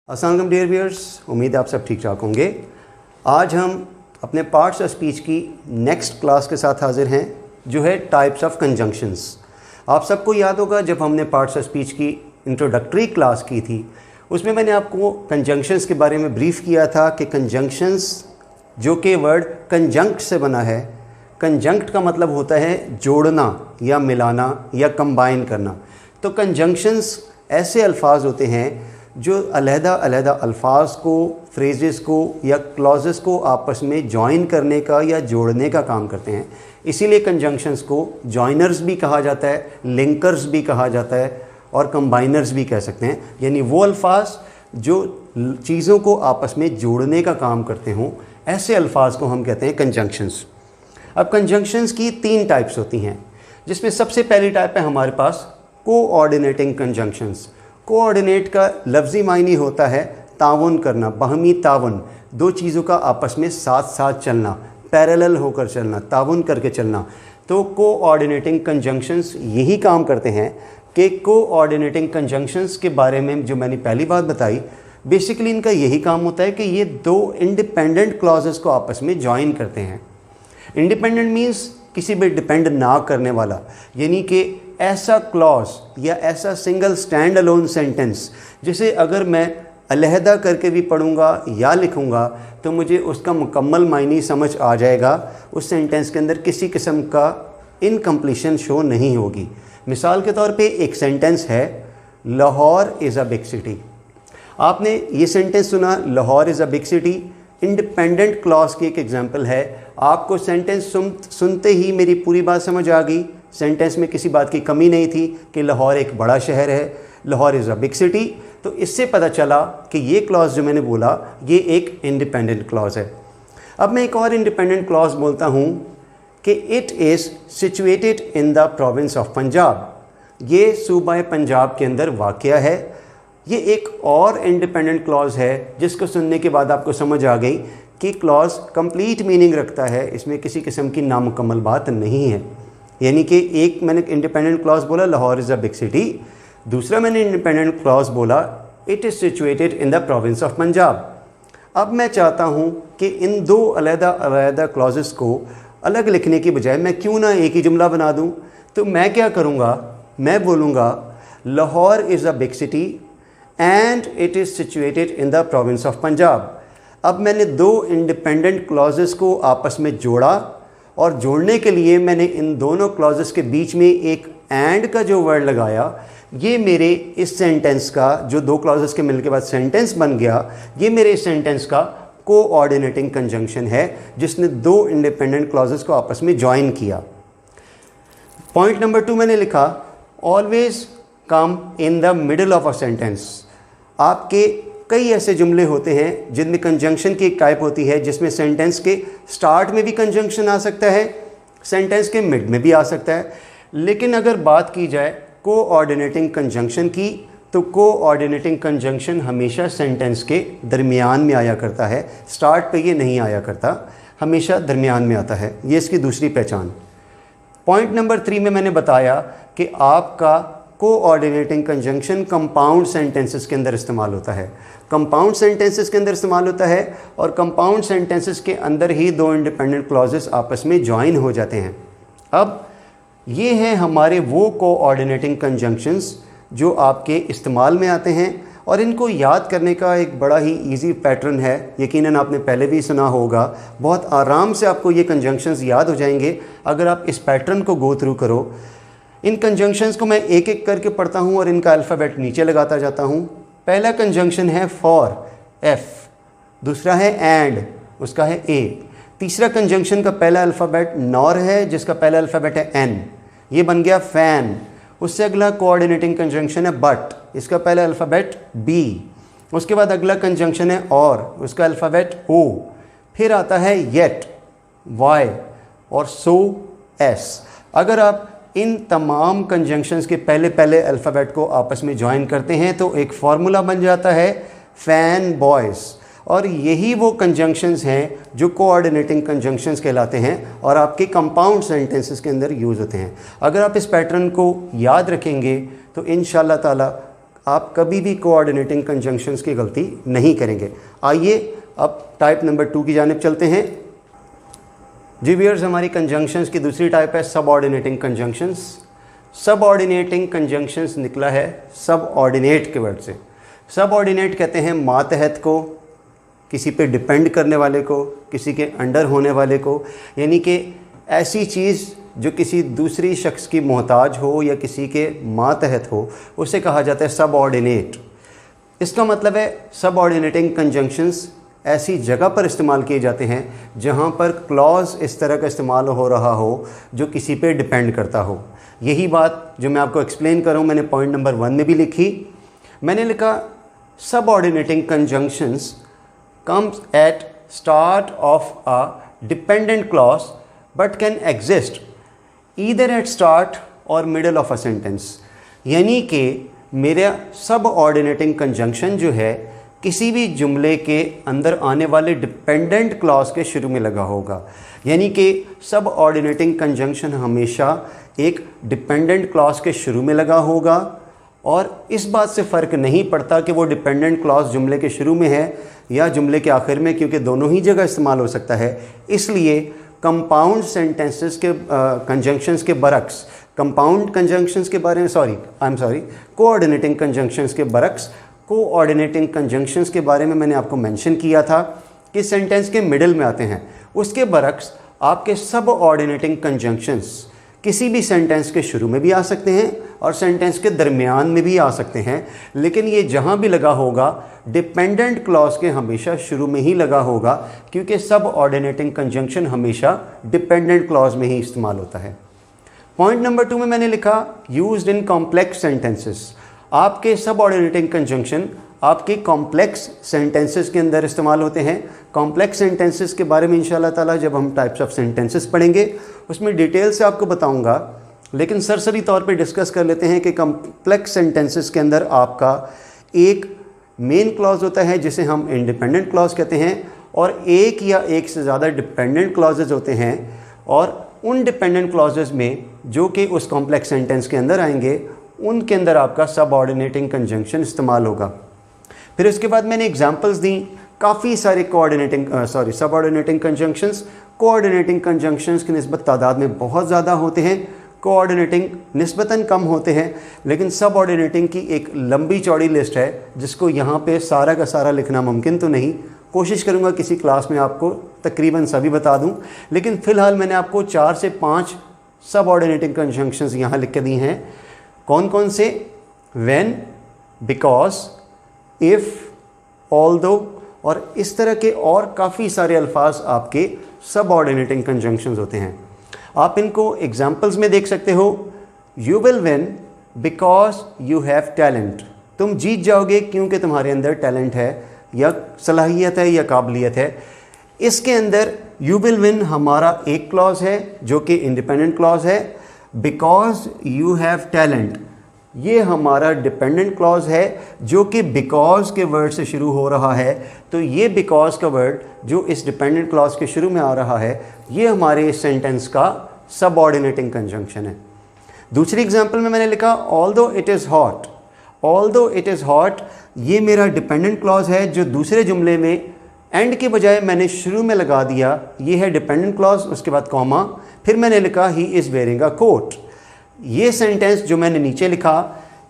अस्सलाम वालेकुम dear viewers, उम्मीद है आप सब ठीक ठाक होंगे। आज हम अपने पार्ट्स ऑफ स्पीच की नेक्स्ट क्लास के साथ हाजिर हैं जो है टाइप्स ऑफ कंजंक्शंस। आप सबको याद होगा जब हमने पार्ट्स ऑफ स्पीच की इंट्रोडक्टरी क्लास की थी उसमें मैंने आपको कंजंक्शंस के बारे में ब्रीफ किया था कि कंजंक्शंस जो कि वर्ड कंजंक्ट से बना है। कंजंक्ट का मतलब होता है जोड़ना या मिलाना या कंबाइन करना। तो कंजंक्शंस ऐसे अल्फाज होते हैं जो अलहदा अल्फाज को, फ्रेजेस को या क्लॉजेस को आपस में जॉइन करने का या जोड़ने का काम करते हैं। इसीलिए कंजंक्शंस को जॉइनर्स भी कहा जाता है, लिंकर्स भी कहा जाता है और कंबाइनर्स भी कह सकते हैं। यानी वो अल्फाज जो चीज़ों को आपस में जोड़ने का काम करते हों, ऐसे अल्फाज को हम कहते हैं कंजंक्शंस। अब कंजंक्शंस की 3 टाइप्स होती हैं, जिसमें सबसे पहली टाइप है हमारे पास कोऑर्डिनेटिंग कंजंक्शंस। कोऑर्डिनेट का लफ्ज़ी मायने होता है ताउन करना, बाहमी ताउन, दो चीज़ों का आपस में साथ साथ चलना, पैरेलल होकर चलना, ताउन करके चलना। तो कोऑर्डिनेटिंग कंजंक्शंस यही काम करते हैं कि कोऑर्डिनेटिंग कंजंक्शंस के बारे में जो मैंने पहली बात बताई, बेसिकली इनका यही काम होता है कि ये दो इंडिपेंडेंट क्लॉजेस को आपस में जॉइन करते हैं। इंडिपेंडेंट मीन्स किसी पे डिपेंड ना करने वाला, यानी कि ऐसा क्लॉज या ऐसा सिंगल स्टैंड अलोन सेंटेंस जिसे अगर मैं अलहदा करके भी पढ़ूंगा या लिखूंगा तो मुझे उसका मुकम्मल मायने समझ आ जाएगा। उस सेंटेंस के अंदर किसी किस्म का इनकम्प्लीशन शो नहीं होगी। मिसाल के तौर पे एक सेंटेंस है, Lahore is a big city. आपने ये सेंटेंस सुना, Lahore is a big city, independent clause की एक एग्जांपल है। आपको सेंटेंस सुनते ही मेरी पूरी बात समझ आ गई। सेंटेंस में किसी बात की कमी नहीं थी कि लाहौर एक बड़ा शहर है, Lahore is a big city. तो इससे पता चला कि ये क्लॉज जो मैंने बोला ये एक इंडिपेंडेंट क्लॉज है। अब मैं एक और इंडिपेंडेंट क्लॉज बोलता हूँ कि it is situated in the province of Punjab. ये सूबा पंजाब के अंदर वाक़या है। ये एक और इंडिपेंडेंट क्लॉज है जिसको सुनने के बाद आपको समझ आ गई कि क्लॉज कंप्लीट मीनिंग रखता है, इसमें किसी किस्म की नामुकम्मल बात नहीं है। यानी कि एक मैंने इंडिपेंडेंट क्लॉज बोला Lahore is a big city, दूसरा मैंने इंडिपेंडेंट क्लॉज बोला it is situated in the province of Punjab. अब मैं चाहता हूँ कि इन दो अलग-अलग क्लॉजेस को अलग लिखने की बजाय मैं क्यों ना एक ही जुमला बना दूँ। तो मैं क्या करूँगा, मैं बोलूँगा Lahore is a big city and it is situated in the province of Punjab. अब मैंने दो इंडिपेंडेंट क्लॉजेस को आपस में जोड़ा और जोड़ने के लिए मैंने इन दोनों क्लॉजेस के बीच में एक एंड का जो वर्ड लगाया, ये मेरे इस सेंटेंस का, जो दो क्लॉजेस के मिलने के बाद सेंटेंस बन गया, ये मेरे इस सेंटेंस का कोऑर्डिनेटिंग कंजंक्शन है जिसने दो इंडिपेंडेंट क्लॉजेस को आपस में जॉइन किया। पॉइंट नंबर 2 मैंने लिखा, always come in the middle of a sentence. आपके कई ऐसे जुमले होते हैं जिनमें कंजंक्शन की एक टाइप होती है जिसमें सेंटेंस के स्टार्ट में भी कंजंक्शन आ सकता है, सेंटेंस के मिड में भी आ सकता है। लेकिन अगर बात की जाए कोऑर्डिनेटिंग कंजंक्शन की, तो कोऑर्डिनेटिंग कंजंक्शन हमेशा सेंटेंस के दरमियान में आया करता है। स्टार्ट पे ये नहीं आया करता, हमेशा दरमियान में आता है। ये इसकी दूसरी पहचान। पॉइंट नंबर 3 में मैंने बताया कि आपका कोऑर्डिनेटिंग कंजंक्शन कंपाउंड सेंटेंसेस के अंदर इस्तेमाल होता है। कंपाउंड सेंटेंसेस के अंदर इस्तेमाल होता है और कंपाउंड सेंटेंसेस के अंदर ही दो इंडिपेंडेंट क्लॉजेस आपस में जॉइन हो जाते हैं। अब ये हैं हमारे वो कोऑर्डिनेटिंग कंजंक्शंस जो आपके इस्तेमाल में आते हैं और इनको याद करने का एक बड़ा ही इजी पैटर्न है। यकीनन आपने पहले भी सुना होगा। बहुत आराम से आपको ये कंजंक्शंस याद हो जाएंगे अगर आप इस पैटर्न को गो थ्रू करो। इन कंजंक्शंस को मैं एक एक करके पढ़ता हूँ और इनका अल्फ़ाबेट नीचे लगाता जाता हूँ। पहला कंजंक्शन है फॉर, एफ। दूसरा है एंड, उसका है ए। तीसरा कंजंक्शन का पहला अल्फ़ाबेट नॉर है जिसका पहला अल्फ़ाबेट है एन, ये बन गया फैन। उससे अगला कोऑर्डिनेटिंग कंजंक्शन है बट, इसका पहला अल्फ़ाबेट बी। उसके बाद अगला कंजंक्शन है और, उसका अल्फ़ाबेट ओ। फिर आता है येट, वाई, और सो, एस। अगर आप इन तमाम कंजंक्शंस के पहले अल्फ़ाबेट को आपस में जॉइन करते हैं तो एक फार्मूला बन जाता है फैन बॉयज़। और यही वो कंजंक्शंस हैं जो कोऑर्डिनेटिंग कंजंक्शंस कहलाते हैं और आपके कंपाउंड सेंटेंसेस के अंदर यूज़ होते हैं। अगर आप इस पैटर्न को याद रखेंगे तो इंशाल्लाह ताला आप कभी भी कोऑर्डिनेटिंग कंजंक्शंस की गलती नहीं करेंगे। आइए अब टाइप नंबर 2 की जानिब चलते हैं। जी व्यूअर्स, हमारी कंजंक्शंस की दूसरी टाइप है सबऑर्डिनेटिंग कंजंक्शंस। सबऑर्डिनेटिंग कंजंक्शंस निकला है सबऑर्डिनेट के वर्ड से। सबऑर्डिनेट कहते हैं मातहत को, किसी पे डिपेंड करने वाले को, किसी के अंडर होने वाले को, यानी कि ऐसी चीज़ जो किसी दूसरी शख्स की मोहताज हो या किसी के मातहत हो, उसे कहा जाता है सबऑर्डिनेट। इसका मतलब है सबऑर्डिनेटिंग कंजंक्शंस ऐसी जगह पर इस्तेमाल किए जाते हैं जहाँ पर क्लॉज इस तरह का इस्तेमाल हो रहा हो जो किसी पे डिपेंड करता हो। यही बात जो मैं आपको एक्सप्लेन कर रहा हूँ मैंने पॉइंट नंबर 1 में भी लिखी। मैंने लिखा subordinating conjunctions comes at start of a dependent clause but can exist either at start or middle of a sentence। यानी कि मेरा सबऑर्डिनेटिंग कंजंक्शन जो है किसी भी जुमले के अंदर आने वाले डिपेंडेंट क्लॉज के शुरू में लगा होगा। यानी कि सबऑर्डिनेटिंग कंजंक्शन हमेशा एक डिपेंडेंट क्लॉज के शुरू में लगा होगा और इस बात से फ़र्क नहीं पड़ता कि वो डिपेंडेंट क्लॉज जुमले के शुरू में है या जुमले के आखिर में, क्योंकि दोनों ही जगह इस्तेमाल हो सकता है। इसलिए कंपाउंड सेंटेंसेस के कंजंक्शंस के बरक्स, कंपाउंड कंजंक्शंस के बारे में कोऑर्डिनेटिंग कंजंक्शंस के बरक्स कोऑर्डिनेटिंग कंजंक्शंस के बारे में मैंने आपको मेंशन किया था कि सेंटेंस के मिडिल में आते हैं। उसके बरक्स आपके सबऑर्डिनेटिंग कंजंक्शंस किसी भी सेंटेंस के शुरू में भी आ सकते हैं और सेंटेंस के दरमियान में भी आ सकते हैं, लेकिन ये जहाँ भी लगा होगा डिपेंडेंट क्लॉज के हमेशा शुरू में ही लगा होगा, क्योंकि सबऑर्डिनेटिंग कंजंक्शन हमेशा डिपेंडेंट क्लॉज में ही इस्तेमाल होता है। पॉइंट नंबर 2 में मैंने लिखा यूज्ड इन कॉम्प्लेक्स सेंटेंसेस। आपके सबऑर्डिनेटिंग कंजंक्शन आपके कॉम्प्लेक्स सेंटेंसेस के अंदर इस्तेमाल होते हैं। कॉम्प्लेक्स सेंटेंसेस के बारे में इंशाल्लाह ताला जब हम टाइप्स ऑफ सेंटेंसेस पढ़ेंगे उसमें डिटेल से आपको बताऊंगा, लेकिन सरसरी तौर पे डिस्कस कर लेते हैं कि कॉम्प्लेक्स सेंटेंसेस के अंदर आपका एक मेन क्लॉज होता है जिसे हम इंडिपेंडेंट क्लॉज कहते हैं और एक या एक से ज़्यादा डिपेंडेंट क्लॉजेज होते हैं, और उन डिपेंडेंट क्लॉजेज में जो कि उस कॉम्प्लेक्स सेंटेंस के अंदर आएंगे उनके अंदर आपका सबऑर्डिनेटिंग कंजंक्शन इस्तेमाल होगा। फिर उसके बाद मैंने एग्जांपल्स दी काफ़ी सारे सबऑर्डिनेटिंग कंजंक्शंस। कोऑर्डिनेटिंग कंजंक्शंस की निस्बत तादाद में बहुत ज़्यादा होते हैं, कोऑर्डिनेटिंग निस्बतन कम होते हैं, लेकिन सबऑर्डिनेटिंग की एक लंबी चौड़ी लिस्ट है जिसको यहाँ पे सारा का सारा लिखना मुमकिन तो नहीं। कोशिश करूँगा किसी क्लास में आपको तकरीबन सभी बता दूँ, लेकिन फ़िलहाल मैंने आपको 4 से 5 सबऑर्डिनेटिंग कंजंक्शंस यहाँ लिख के दी हैं। कौन कौन से? व्हेन, बिकॉज, इफ़, ऑल्दो और इस तरह के और काफ़ी सारे अल्फाज आपके सबऑर्डिनेटिंग कंजंक्शंस होते हैं। आप इनको एग्जाम्पल्स में देख सकते हो। You will win because you have talent. तुम जीत जाओगे क्योंकि तुम्हारे अंदर टैलेंट है या सलाहियत है या काबिलियत है। इसके अंदर यू विल विन हमारा एक क्लॉज है जो कि इंडिपेंडेंट क्लॉज है। बिकॉज यू हैव टैलेंट ये हमारा डिपेंडेंट क्लॉज है जो कि बिकॉज के वर्ड से शुरू हो रहा है। तो ये बिकॉज का वर्ड जो इस डिपेंडेंट क्लॉज के शुरू में आ रहा है ये हमारे इस सेंटेंस का सबऑर्डिनेटिंग कंजंक्शन है। दूसरी एग्जांपल में मैंने लिखा although it is hot. Although it is hot ये मेरा डिपेंडेंट क्लॉज है जो दूसरे जुमले में एंड के बजाय मैंने शुरू में लगा दिया। ये है डिपेंडेंट क्लॉज, उसके बाद कॉमा, फिर मैंने लिखा he is wearing a coat. ये सेंटेंस जो मैंने नीचे लिखा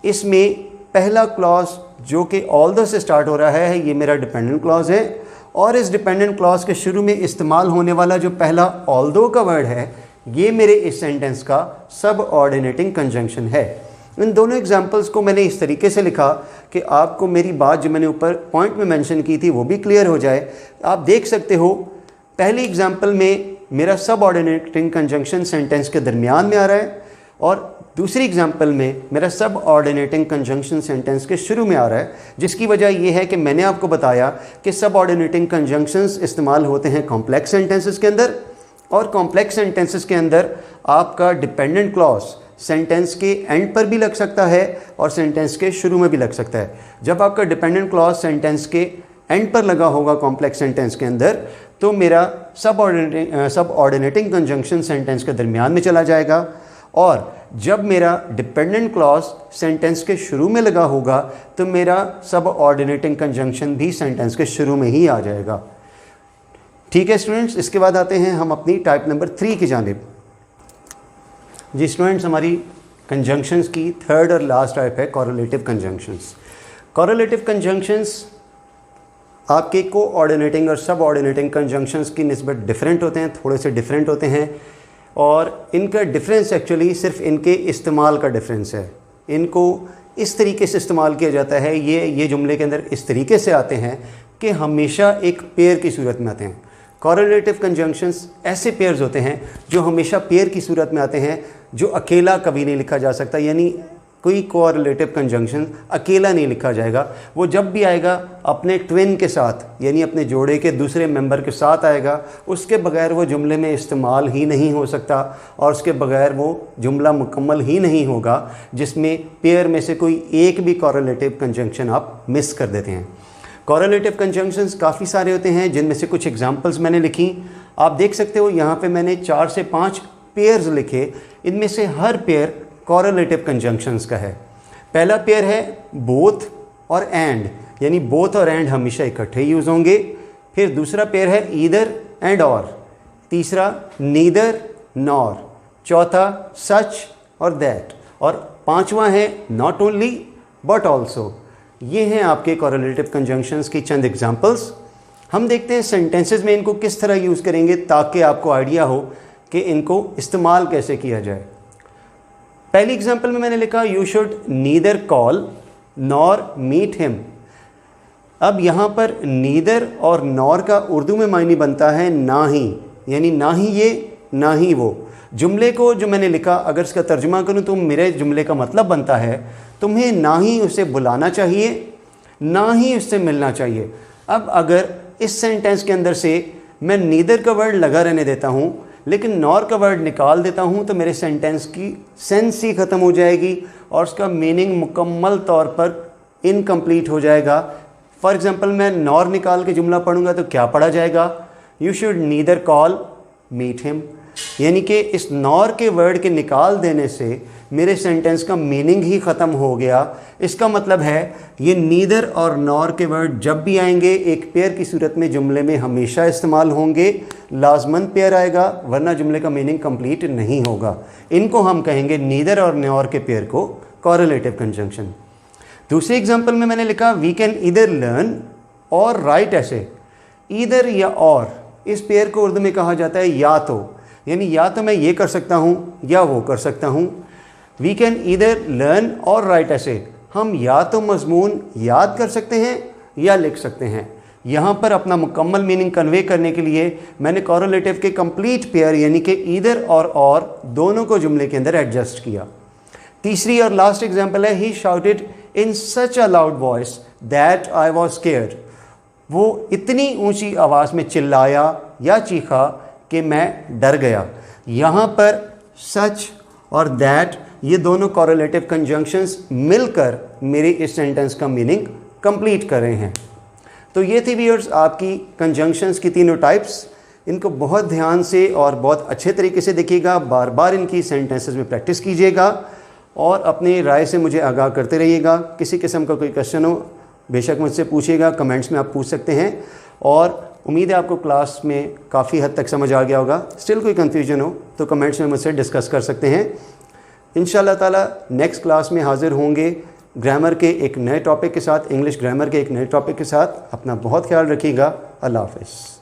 इसमें पहला क्लॉज जो कि ऑल्दो से स्टार्ट हो रहा है ये मेरा डिपेंडेंट क्लॉज है, और इस डिपेंडेंट क्लॉज के शुरू में इस्तेमाल होने वाला जो पहला ऑल्दो का वर्ड है ये मेरे इस सेंटेंस का सबऑर्डिनेटिंग कंजंक्शन है। इन दोनों एग्जांपल्स को मैंने इस तरीके से लिखा कि आपको मेरी बात जो मैंने ऊपर पॉइंट में मेंशन की थी वो भी क्लियर हो जाए। आप देख सकते हो पहली एग्जांपल में मेरा सबऑर्डिनेटिंग कंजंक्शन सेंटेंस के दरमियान में आ रहा है और दूसरी एग्जांपल में मेरा सबऑर्डिनेटिंग कंजंक्शन सेंटेंस के शुरू में आ रहा है, जिसकी वजह यह है कि मैंने आपको बताया कि सबऑर्डिनेटिंग कंजंक्शंस इस्तेमाल होते हैं कॉम्प्लेक्स सेंटेंसेस के अंदर, और कॉम्प्लेक्स सेंटेंसेस के अंदर आपका डिपेंडेंट क्लॉज सेंटेंस के एंड पर भी लग सकता है और सेंटेंस के शुरू में भी लग सकता है। जब आपका डिपेंडेंट क्लॉज सेंटेंस के एंड पर लगा होगा कॉम्प्लेक्स सेंटेंस के अंदर तो मेरा सबऑर्डिनेटिंग कंजंक्शन सेंटेंस के दरमियान में चला जाएगा, और जब मेरा डिपेंडेंट क्लॉज सेंटेंस के शुरू में लगा होगा तो मेरा सब ऑर्डिनेटिंग कंजंक्शन भी सेंटेंस के शुरू में ही आ जाएगा। ठीक है स्टूडेंट्स, इसके बाद आते हैं हम अपनी टाइप नंबर 3 की जानिब। जी स्टूडेंट्स, हमारी कंजंक्शंस की थर्ड और लास्ट टाइप है कोरिलेटिव कंजंक्शंस। कोरिलेटिव कंजंक्शंस आपके कोऑर्डिनेटिंग और सब ऑर्डिनेटिंग कंजंक्शंस की निस्बत डिफरेंट होते हैं, थोड़े से डिफरेंट होते हैं, और इनका डिफरेंस एक्चुअली सिर्फ इनके इस्तेमाल का डिफरेंस है। इनको इस तरीके से इस्तेमाल किया जाता है, ये जुमले के अंदर इस तरीके से आते हैं कि हमेशा एक पेयर की सूरत में आते हैं। कोरिलेटिव कंजंक्शंस ऐसे पेयर्स होते हैं जो हमेशा पेयर की सूरत में आते हैं, जो अकेला कभी नहीं लिखा जा सकता, यानी कोई कोरिलेटिव कंजंक्शन अकेला नहीं लिखा जाएगा। वो जब भी आएगा अपने ट्विन के साथ, यानी अपने जोड़े के दूसरे मेंबर के साथ आएगा, उसके बगैर वो जुमले में इस्तेमाल ही नहीं हो सकता, और उसके बगैर वो जुमला मुकम्मल ही नहीं होगा जिसमें पेयर में से कोई एक भी कोरिलेटिव कंजंक्शन आप मिस कर देते हैं। कोरिलेटिव कंजंक्शंस काफ़ी सारे होते हैं, जिनमें से कुछ एग्जांपल्स मैंने लिखी। आप देख सकते हो यहाँ पे मैंने 4 से 5 पेयर्स लिखे, इनमें से हर पेयर कोरिलेटिव कंजंक्शंस का है। पहला पेयर है बोथ और एंड, यानी बोथ और एंड हमेशा इकट्ठे यूज़ होंगे। फिर दूसरा पेयर है ईदर एंड और, तीसरा नीदर नॉर, चौथा सच और दैट, और पांचवा है नॉट ओनली बट ऑल्सो। ये हैं आपके कोरिलेटिव कंजंक्शंस की चंद एग्जांपल्स। हम देखते हैं सेंटेंसेस में इनको किस तरह यूज़ करेंगे ताकि आपको आइडिया हो कि इनको इस्तेमाल कैसे किया जाए। पहली एग्जांपल में मैंने लिखा you should neither call nor meet him. अब यहाँ पर नीदर और नॉर का उर्दू में मायने बनता है ना ही, यानी ना ही ये ना ही वो। जुमले को जो मैंने लिखा अगर इसका तर्जुमा करूँ तो मेरे जुमले का मतलब बनता है तुम्हें ना ही उसे बुलाना चाहिए, ना ही उससे मिलना चाहिए। अब अगर इस सेंटेंस के अंदर से मैं नीदर का वर्ड लगा रहने देता हूँ लेकिन नॉर का वर्ड निकाल देता हूँ तो मेरे सेंटेंस की सेंस ही ख़त्म हो जाएगी और उसका मीनिंग मुकम्मल तौर पर इनकम्प्लीट हो जाएगा। फॉर एग्ज़ाम्पल मैं नॉर निकाल के जुमला पढ़ूंगा तो क्या पढ़ा जाएगा, you should neither call meet him, यानी कि इस नॉर के वर्ड के निकाल देने से मेरे सेंटेंस का मीनिंग ही ख़त्म हो गया। इसका मतलब है ये नीदर और नॉर के वर्ड जब भी आएंगे एक पेयर की सूरत में जुमले में हमेशा इस्तेमाल होंगे, लाजमन पेयर आएगा वरना जुमले का मीनिंग कंप्लीट नहीं होगा। इनको हम कहेंगे नीदर और नॉर के पेयर को कोरिलेटिव कंजंक्शन। दूसरी एग्जांपल में मैंने लिखा वी कैन ईदर लर्न और राइट ऐसे। ईदर या और, इस पेयर को उर्दू में कहा जाता है या तो, यानी या तो मैं ये कर सकता हूँ या वो कर सकता हूँ। वी कैन ईदर लर्न और राइट ऐसे, हम या तो मजमून याद कर सकते हैं या लिख सकते हैं। यहाँ पर अपना मुकम्मल मीनिंग कन्वे करने के लिए मैंने कोरिलेटिव के कंप्लीट पेयर यानी कि ईदर और दोनों को जुमले के अंदर एडजस्ट किया। तीसरी और लास्ट एग्जांपल है he shouted in such a loud voice that I was scared. वो इतनी ऊंची आवाज़ में चिल्लाया या चीखा कि मैं डर गया। यहाँ पर सच और दैट ये दोनों कोरिलेटिव कंजंक्शंस मिलकर मेरे इस सेंटेंस का मीनिंग कंप्लीट कर रहे हैं। तो ये थी व्यूअर्स आपकी कंजंक्शंस की तीनों टाइप्स। इनको बहुत ध्यान से और बहुत अच्छे तरीके से देखिएगा, बार बार इनकी सेंटेंसेस में प्रैक्टिस कीजिएगा और अपनी राय से मुझे आगाह करते रहिएगा। किसी किस्म का कोई क्वेश्चन हो बेशक मुझसे पूछिएगा, कमेंट्स में आप पूछ सकते हैं। और उम्मीद है आपको क्लास में काफ़ी हद तक समझ आ गया होगा। स्टिल कोई कन्फ्यूजन हो तो कमेंट्स में मुझसे डिस्कस कर सकते हैं। इंशाअल्लाह ताला नेक्स्ट क्लास में हाज़िर होंगे ग्रामर के एक नए टॉपिक के साथ, इंग्लिश ग्रामर के एक नए टॉपिक के साथ। अपना बहुत ख्याल रखिएगा। अल्लाह हाफ़िज़।